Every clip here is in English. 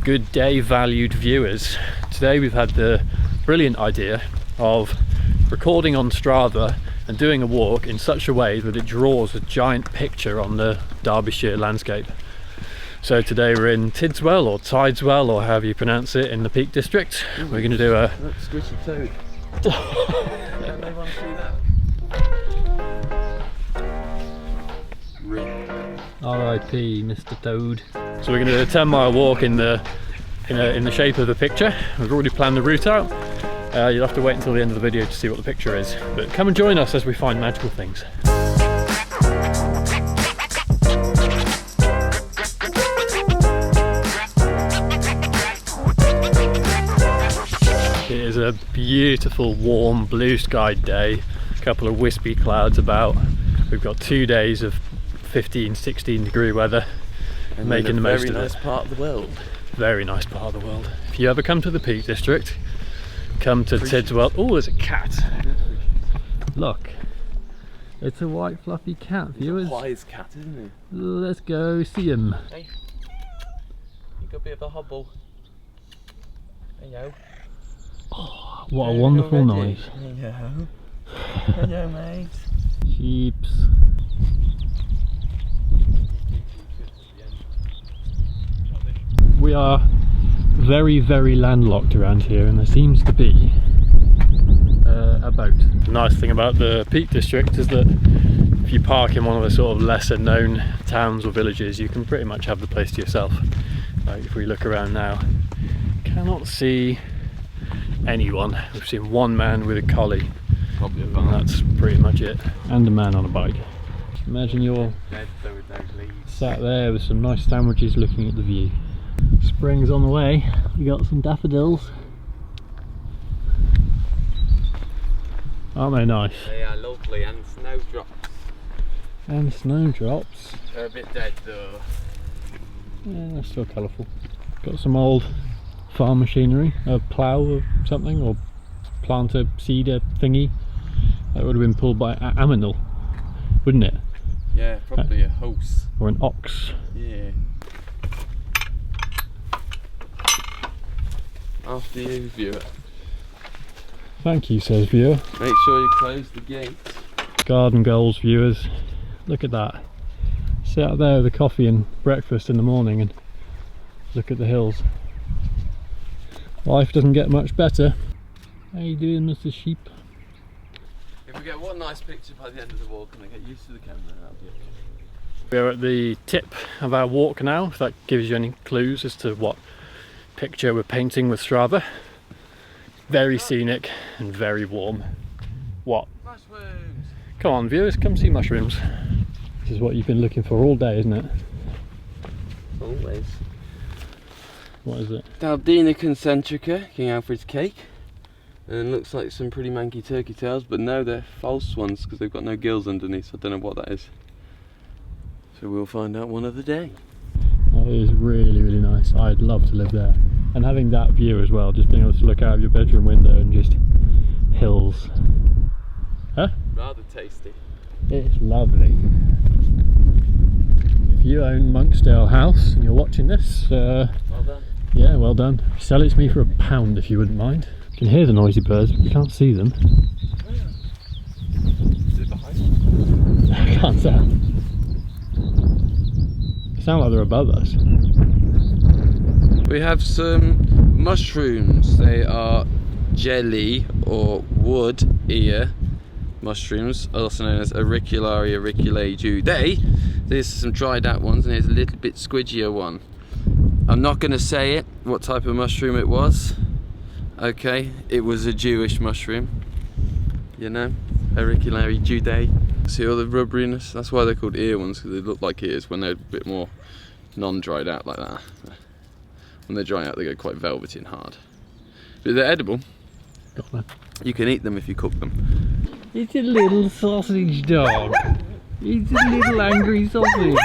Good day, valued viewers. Today we've had the brilliant idea of recording on Strava and doing a walk in such a way that it draws a giant picture on the Derbyshire landscape. So today we're in Tidswell or Tideswell or however you pronounce it in the Peak District. We're going to do a... Look, squishy toad. Don't they want to see that? R.I.P. Mr. Toad. So we're going to do a 10-mile walk in the shape of the picture. We've already planned the route out. You'll have to wait until the end of the video to see what the picture is. But come and join us as we find magical things. It is a beautiful, warm, blue skied day. A couple of wispy clouds about. We've got 2 days of 15, 16 degree weather, and making the most of it. Very nice part of the world. Very nice part of the world. If you ever come to the Peak District, come to Tidswell. Oh, there's a cat. Look, it's a white fluffy cat, viewers. It's a wise cat, isn't he? Let's go see him. Hey, you got a bit of a hobble. Hello. Oh, what a wonderful noise. Hello. Hello, mate. Sheeps. We are very, very landlocked around here, and there seems to be a boat. The nice thing about the Peak District is that if you park in one of the sort of lesser known towns or villages, you can pretty much have the place to yourself. Like if we look around now, cannot see anyone. We've seen one man with a collie, Probably a and that's pretty much it. And a man on a bike. Imagine you're sat there with some nice sandwiches looking at the view. Spring's on the way. We got some daffodils. Aren't they nice? They are lovely, and snowdrops. And snowdrops. They're a bit dead though. Yeah, they're still colourful. Got some old farm machinery, a plough or something, or planter, seeder thingy. That would have been pulled by an animal, wouldn't it? Yeah, probably a horse. Or an ox. Yeah. After you, viewer. Thank you, says viewer. Make sure you close the gate. Garden goals, viewers. Look at that. Sit out there with a coffee and breakfast in the morning and look at the hills. Life doesn't get much better. How you doing, Mr. Sheep? If we get one nice picture by the end of the walk and I get used to the camera, that'll be okay. We're at the tip of our walk now, if that gives you any clues as to what picture we're painting with Strava. Very scenic and very warm. What? Mushrooms! Come on viewers, come see mushrooms. This is what you've been looking for all day, isn't it? Always. What is it? Daldina concentrica, King Alfred's cake. And looks like some pretty manky turkey tails, but no, they're false ones because they've got no gills underneath, so I don't know what that is. So we'll find out one other day. That is really, really nice. I'd love to live there. And having that view as well, just being able to look out of your bedroom window and just hills. Huh? Rather tasty. It's lovely. If you own Monksdale House and you're watching this, Well done. yeah, well done. Sell it to me for £1 if you wouldn't mind. You can hear the noisy birds, but you can't see them. Is it behind you? I can't tell. They sound like they're above us. We have some mushrooms. They are jelly or wood ear mushrooms, also known as Auricularia auriculae. These are some dried out ones, and here's a little bit squidgier one. I'm not going to say it, what type of mushroom it was. Okay, it was a Jewish mushroom, you know, Auricularia Judae. See all the rubberiness? That's why they're called ear ones, because they look like ears when they're a bit more non-dried out like that. When they dry out, they go quite velvety and hard. But they're edible. Got them. You can eat them if you cook them. It's a little sausage dog. It's a little angry sausage.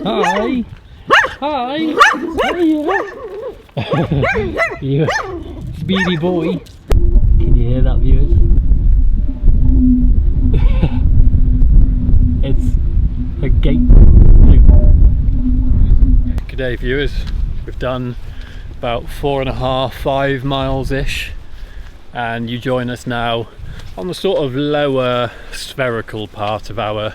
Hi. Hi. Hiya. You speedy boy. Can you hear that, viewers? It's a gate. G'day viewers. We've done about 4.5, 5 miles ish, and you join us now on the sort of lower spherical part of our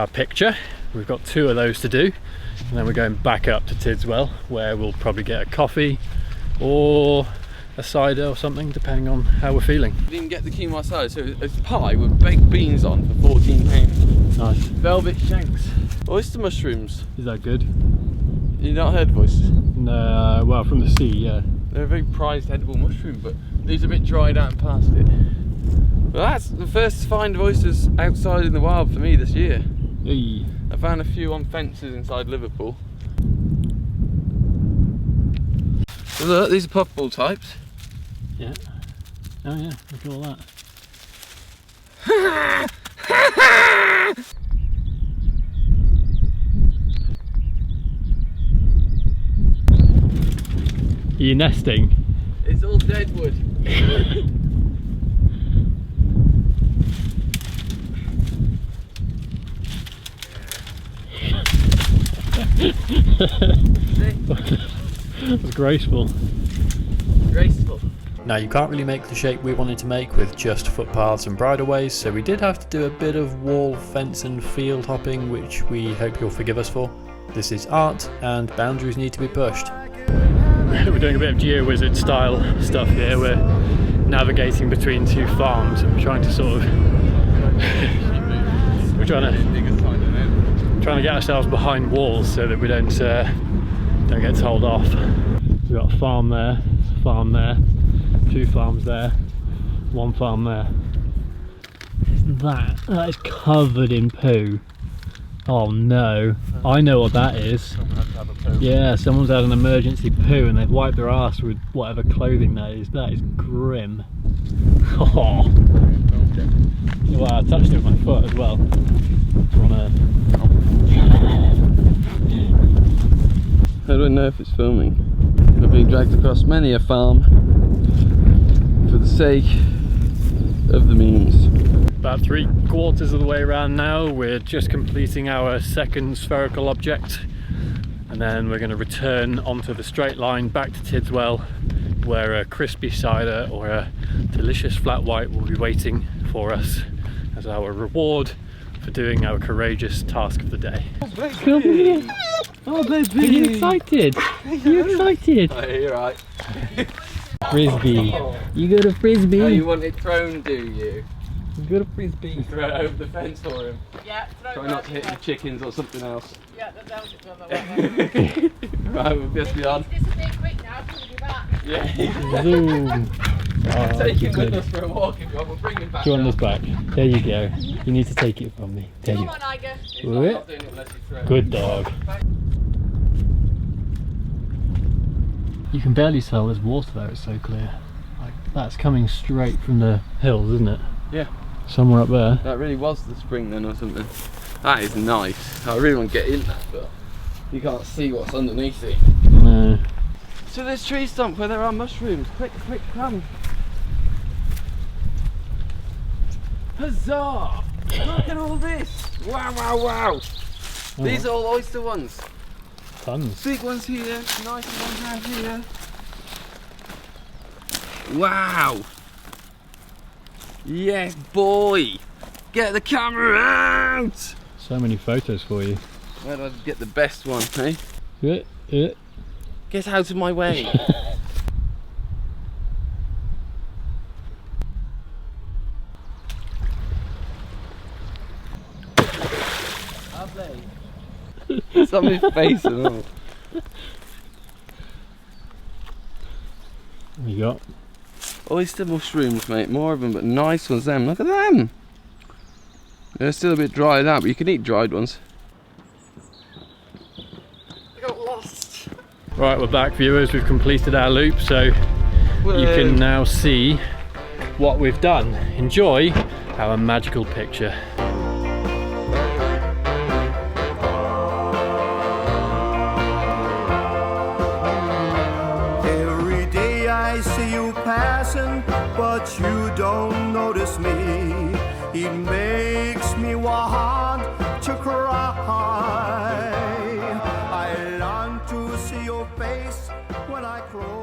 picture. We've got 2 of those to do, and then we're going back up to Tidswell, where we'll probably get a coffee or a cider or something, depending on how we're feeling. We didn't get the quinoa salad, so it's pie with baked beans on for £14. Nice. Velvet shanks. Oyster mushrooms. Is that good? You not heard of oysters? No, well, from the sea, yeah. They're a very prized edible mushroom, but these are a bit dried out and past it. Well, that's the first find of oysters outside in the wild for me this year. Hey. I found a few on fences inside Liverpool. So look, these are puffball types. Yeah. Oh yeah, look at all that. Are you nesting? It's all deadwood. That's graceful. Graceful. Now, you can't really make the shape we wanted to make with just footpaths and bridleways, so we did have to do a bit of wall, fence and field hopping, which we hope you'll forgive us for. This is art, and boundaries need to be pushed. We're doing a bit of GeoWizard style stuff here. We're navigating between 2 farms and we're trying to sort of we're trying to get ourselves behind walls so that we don't get told off. We've got a farm there, 2 farms there, 1 farm there. That is covered in poo. Oh no, I know what that is. Someone had to have a poo. Yeah, someone's had an emergency poo and they've wiped their ass with whatever clothing that is. That is grim. Oh. Well, I touched it with my foot as well. I don't know if it's filming. We're being dragged across many a farm for the sake of the memes. About 3/4 of the way around now. We're just completing our second spherical object, and then we're going to return onto the straight line back to Tidswell, where a crispy cider or a delicious flat white will be waiting for us as our reward for doing our courageous task of the day. Come here. Oh baby, are you excited? Are you excited? Oh, you're right. Frisbee. You got a frisbee? Oh, you want it thrown, do you? You got a frisbee. Throw it over the fence for him. Yeah, Try not to hit the chickens or something else. Yeah, that was Right, we'll just be on. disappear quick now, we'll be back. Yeah. Zoom. Oh, Take him with good. us for a walk if you want, we'll bring him back. Do you want now. this back? There you go. You need to take it from me. There you Come go. on, Iger. He's not doing it unless you throw it. Good dog. You can barely tell there's water there, it's so clear. Like, that's coming straight from the hills, isn't it? Yeah. Somewhere up there. That really was the spring then or something. That is nice. I really want to get in that, but you can't see what's underneath it. No. To this tree stump where there are mushrooms. Quick, quick, come. Huzzah! Look at all this! Wow, wow, wow! Oh. These are all oyster ones. Tons. Big ones here, nice ones out here. Wow! Yes, boy! Get the camera out! So many photos for you. Where do I get the best one, eh? Get out of my way! It's on his face and all. What you got? Oyster mushrooms, mate. More of them, but nice ones. Them. Look at them. They're still a bit dried out, but you can eat dried ones. I got lost. Right, we're back, viewers. We've completed our loop, so you can now see what we've done. Enjoy our magical picture. Every day I see you passing, but you don't notice me. It makes me want to cry. I long to see your face when I close.